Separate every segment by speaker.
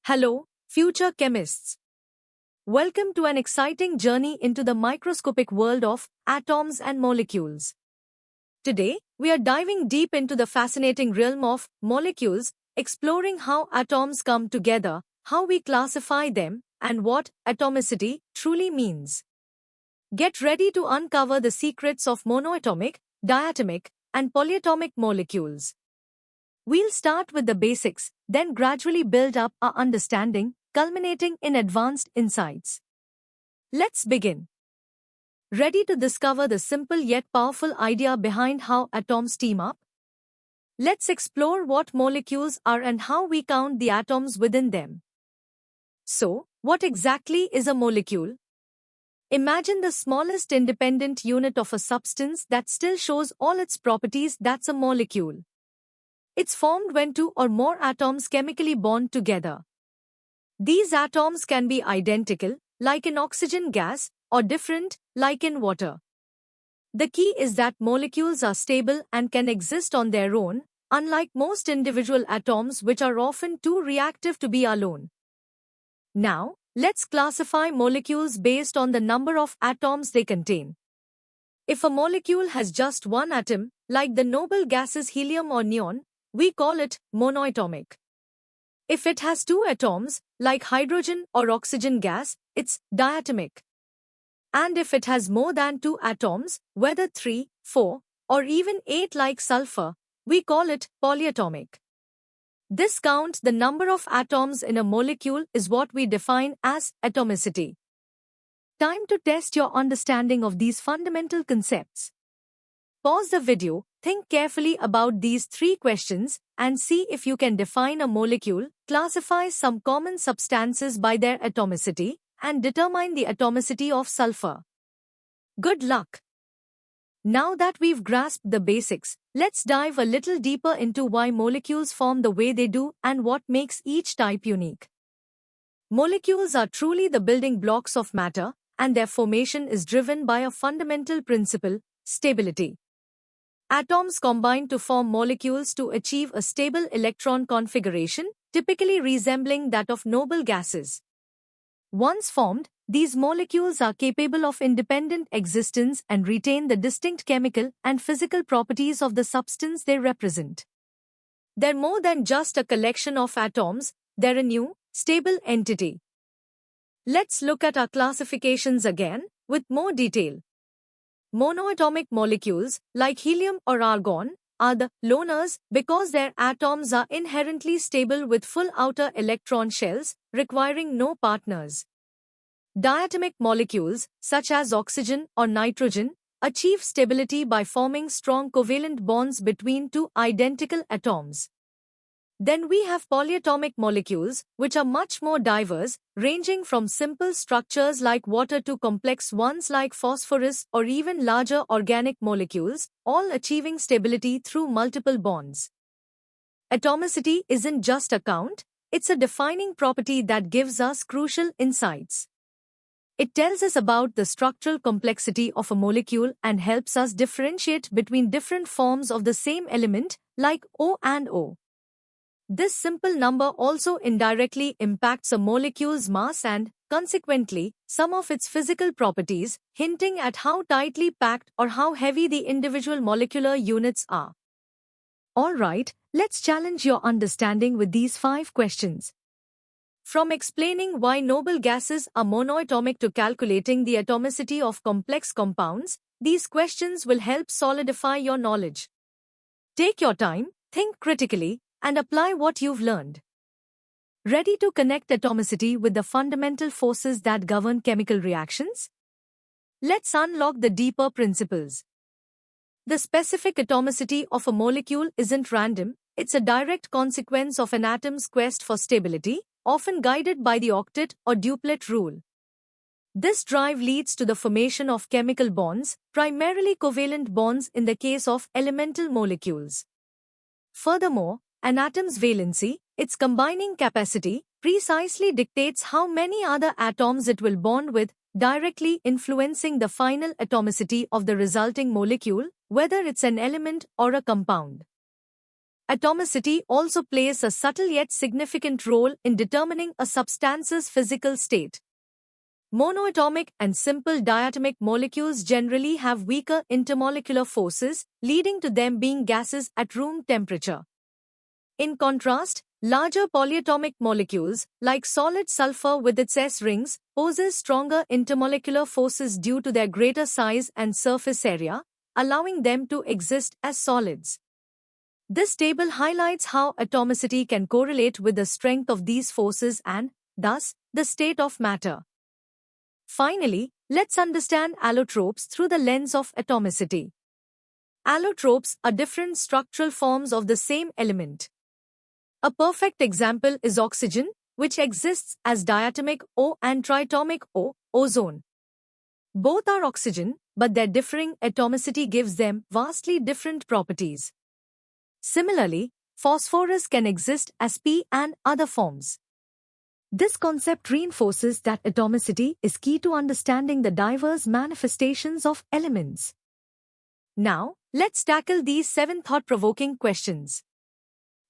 Speaker 1: Hello, future chemists. Welcome to an exciting journey into the microscopic world of atoms and molecules. Today, we are diving deep into the fascinating realm of molecules, exploring how atoms come together, how we classify them, and what atomicity truly means. Get ready to uncover the secrets of monoatomic, diatomic, and polyatomic molecules. We'll start with the basics, then gradually build up our understanding, culminating in advanced insights. Let's begin. Ready to discover the simple yet powerful idea behind how atoms team up? Let's explore what molecules are and how we count the atoms within them. So, what exactly is a molecule? Imagine the smallest independent unit of a substance that still shows all its properties. That's a molecule. It's formed when two or more atoms chemically bond together. These atoms can be identical, like in oxygen gas, or different, like in water. The key is that molecules are stable and can exist on their own, unlike most individual atoms which are often too reactive to be alone. Now, let's classify molecules based on the number of atoms they contain. If a molecule has just one atom, like the noble gases helium or neon, we call it monoatomic. If it has two atoms, like hydrogen or oxygen gas, it's diatomic. And if it has more than two atoms, whether 3, 4, or even 8 like sulfur, we call it polyatomic. This count, the number of atoms in a molecule, is what we define as atomicity. Time to test your understanding of these fundamental concepts. Pause the video, think carefully about these 3 questions, and see if you can define a molecule, classify some common substances by their atomicity, and determine the atomicity of sulfur. Good luck! Now that we've grasped the basics, let's dive a little deeper into why molecules form the way they do and what makes each type unique. Molecules are truly the building blocks of matter, and their formation is driven by a fundamental principle: stability. Atoms combine to form molecules to achieve a stable electron configuration, typically resembling that of noble gases. Once formed, these molecules are capable of independent existence and retain the distinct chemical and physical properties of the substance they represent. They're more than just a collection of atoms, they're a new, stable entity. Let's look at our classifications again, with more detail. Monoatomic molecules, like helium or argon, are the loners because their atoms are inherently stable with full outer electron shells, requiring no partners. Diatomic molecules, such as oxygen or nitrogen, achieve stability by forming strong covalent bonds between two identical atoms. Then we have polyatomic molecules, which are much more diverse, ranging from simple structures like water to complex ones like phosphorus or even larger organic molecules, all achieving stability through multiple bonds. Atomicity isn't just a count, it's a defining property that gives us crucial insights. It tells us about the structural complexity of a molecule and helps us differentiate between different forms of the same element, like O and O. This simple number also indirectly impacts a molecule's mass and, consequently, some of its physical properties, hinting at how tightly packed or how heavy the individual molecular units are. Alright, let's challenge your understanding with these 5 questions. From explaining why noble gases are monoatomic to calculating the atomicity of complex compounds, these questions will help solidify your knowledge. Take your time, think critically, and apply what you've learned. Ready to connect atomicity with the fundamental forces that govern chemical reactions? Let's unlock the deeper principles. The specific atomicity of a molecule isn't random, it's a direct consequence of an atom's quest for stability, often guided by the octet or duplet rule. This drive leads to the formation of chemical bonds, primarily covalent bonds in the case of elemental molecules. Furthermore, an atom's valency, its combining capacity, precisely dictates how many other atoms it will bond with, directly influencing the final atomicity of the resulting molecule, whether it's an element or a compound. Atomicity also plays a subtle yet significant role in determining a substance's physical state. Monoatomic and simple diatomic molecules generally have weaker intermolecular forces, leading to them being gases at room temperature. In contrast, larger polyatomic molecules, like solid sulfur with its S rings, poses stronger intermolecular forces due to their greater size and surface area, allowing them to exist as solids. This table highlights how atomicity can correlate with the strength of these forces and, thus, the state of matter. Finally, let's understand allotropes through the lens of atomicity. Allotropes are different structural forms of the same element. A perfect example is oxygen, which exists as diatomic O and triatomic O, ozone. Both are oxygen, but their differing atomicity gives them vastly different properties. Similarly, phosphorus can exist as P and other forms. This concept reinforces that atomicity is key to understanding the diverse manifestations of elements. Now, let's tackle these 7 thought-provoking questions.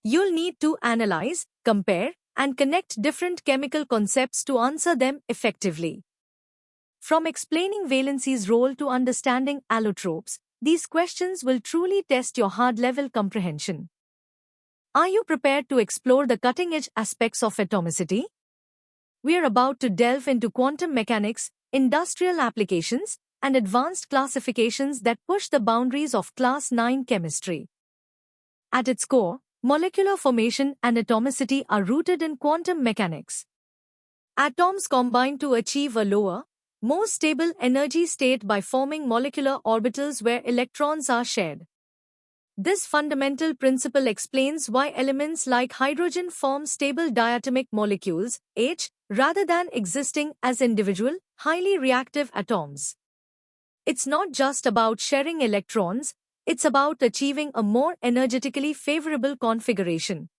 Speaker 1: You'll need to analyze, compare, and connect different chemical concepts to answer them effectively. From explaining valency's role to understanding allotropes, these questions will truly test your hard-level comprehension. Are you prepared to explore the cutting-edge aspects of atomicity? We are about to delve into quantum mechanics, industrial applications, and advanced classifications that push the boundaries of Class 9 chemistry. At its core, molecular formation and atomicity are rooted in quantum mechanics. Atoms combine to achieve a lower, more stable energy state by forming molecular orbitals where electrons are shared. This fundamental principle explains why elements like hydrogen form stable diatomic molecules, H, rather than existing as individual, highly reactive atoms. It's not just about sharing electrons, it's about achieving a more energetically favorable configuration.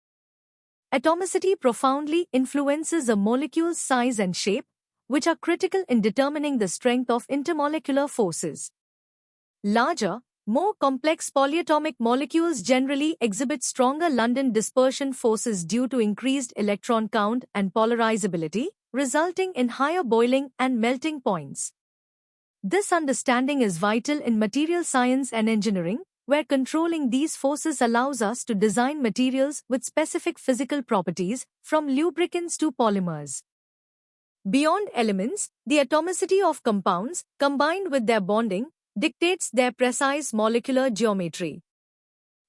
Speaker 1: Atomicity profoundly influences a molecule's size and shape, which are critical in determining the strength of intermolecular forces. Larger, more complex polyatomic molecules generally exhibit stronger London dispersion forces due to increased electron count and polarizability, resulting in higher boiling and melting points. This understanding is vital in material science and engineering, where controlling these forces allows us to design materials with specific physical properties, from lubricants to polymers. Beyond elements, the atomicity of compounds, combined with their bonding, dictates their precise molecular geometry.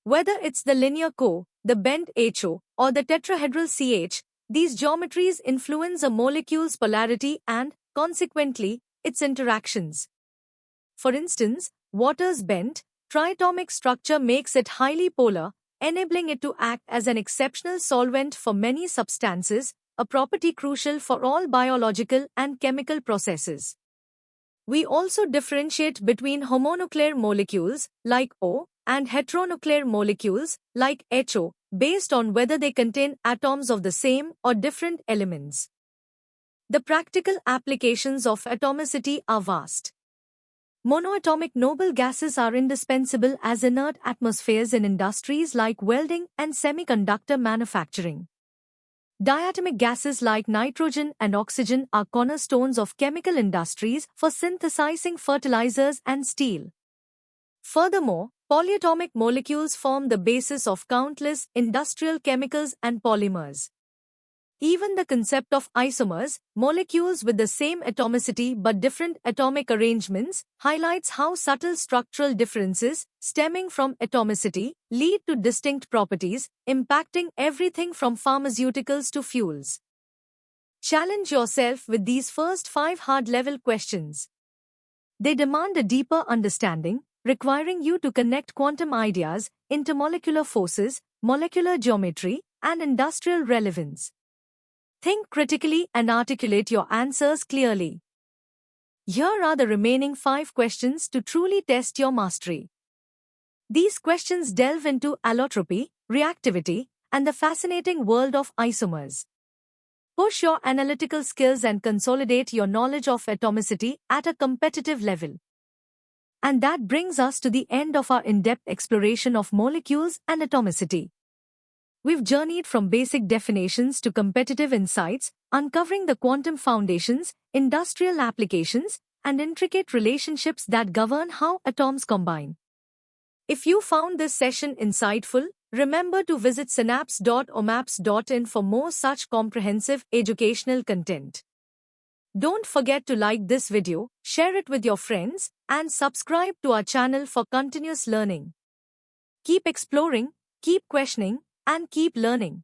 Speaker 1: Whether it's the linear Co, the bent HO, or the tetrahedral CH, these geometries influence a molecule's polarity and, consequently, its interactions. For instance, water's bent, triatomic structure makes it highly polar, enabling it to act as an exceptional solvent for many substances, a property crucial for all biological and chemical processes. We also differentiate between homonuclear molecules, like O, and heteronuclear molecules, like HO, based on whether they contain atoms of the same or different elements. The practical applications of atomicity are vast. Monoatomic noble gases are indispensable as inert atmospheres in industries like welding and semiconductor manufacturing. Diatomic gases like nitrogen and oxygen are cornerstones of chemical industries for synthesizing fertilizers and steel. Furthermore, polyatomic molecules form the basis of countless industrial chemicals and polymers. Even the concept of isomers, molecules with the same atomicity but different atomic arrangements, highlights how subtle structural differences, stemming from atomicity, lead to distinct properties, impacting everything from pharmaceuticals to fuels. Challenge yourself with these first 5 hard-level questions. They demand a deeper understanding, requiring you to connect quantum ideas, intermolecular forces, molecular geometry, and industrial relevance. Think critically and articulate your answers clearly. Here are the remaining 5 questions to truly test your mastery. These questions delve into allotropy, reactivity, and the fascinating world of isomers. Push your analytical skills and consolidate your knowledge of atomicity at a competitive level. And that brings us to the end of our in-depth exploration of molecules and atomicity. We've journeyed from basic definitions to competitive insights, uncovering the quantum foundations, industrial applications, and intricate relationships that govern how atoms combine. If you found this session insightful, remember to visit synapse.omaps.in for more such comprehensive educational content. Don't forget to like this video, share it with your friends, and subscribe to our channel for continuous learning. Keep exploring, keep questioning, and keep learning.